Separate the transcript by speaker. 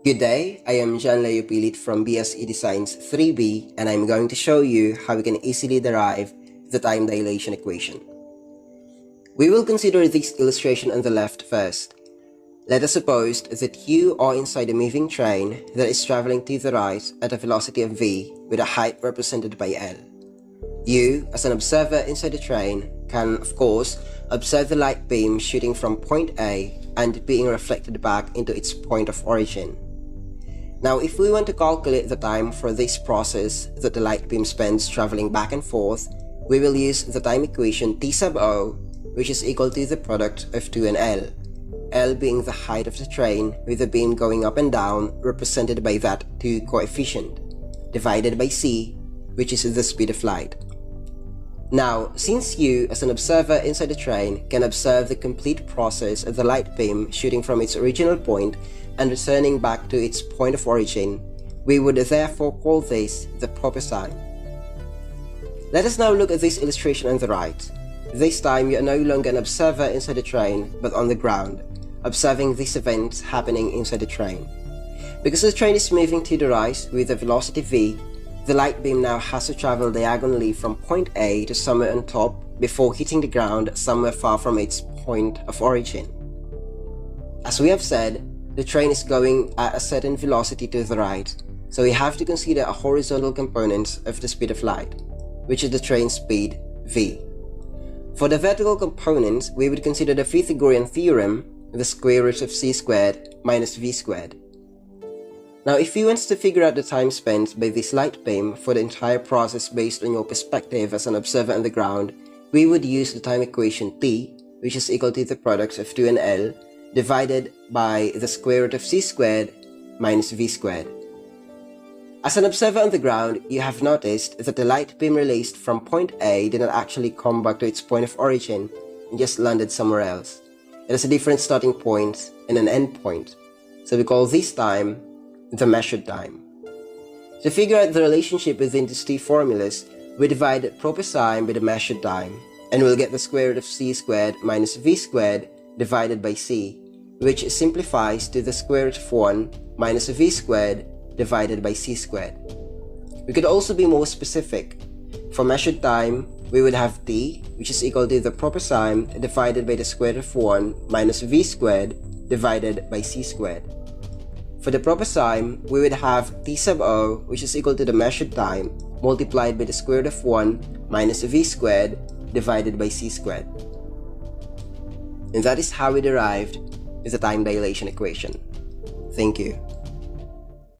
Speaker 1: Good day, I am Pilit from BSE Designs 3B and I'm going to show you how we can easily derive the time dilation equation. We will consider this illustration on the left first. Let us suppose that you are inside a moving train that is traveling to the right at a velocity of v with a height represented by L. You, as an observer inside the train, can of course observe the light beam shooting from point A and being reflected back into its point of origin. Now, if we want to calculate the time for this process that the light beam spends traveling back and forth, we will use the time equation T sub O, which is equal to the product of 2 and L being the height of the train with the beam going up and down represented by that 2 coefficient, divided by C, which is the speed of light. Now, since you, as an observer inside the train, can observe the complete process of the light beam shooting from its original point and returning back to its point of origin, we would therefore call this the proper time. Let us now look at this illustration on the right. This time you are no longer an observer inside the train, but on the ground, observing these events happening inside the train. Because the train is moving to the right with a velocity v, the light beam now has to travel diagonally from point A to somewhere on top before hitting the ground somewhere far from its point of origin. As we have said, the train is going at a certain velocity to the right, so we have to consider a horizontal component of the speed of light, which is the train speed v. For the vertical component, we would consider the Pythagorean theorem, the square root of c squared minus v squared. Now, if you want to figure out the time spent by this light beam for the entire process based on your perspective as an observer on the ground, we would use the time equation T, which is equal to the product of 2 and L, divided by the square root of c squared minus v squared. As an observer on the ground, you have noticed that the light beam released from point A did not actually come back to its point of origin and just landed somewhere else. It has a different starting point and an end point, so we call this time the measured time. To figure out the relationship within these two formulas, we divide proper time by the measured time, and we'll get the square root of c squared minus v squared divided by c, which simplifies to the square root of 1 minus v squared divided by c squared. We could also be more specific. For measured time, we would have t, which is equal to the proper time divided by the square root of 1 minus v squared divided by c squared. For the proper time, we would have T sub O, which is equal to the measured time, multiplied by the square root of 1 minus v squared divided by c squared. And that is how we derived the time dilation equation. Thank you.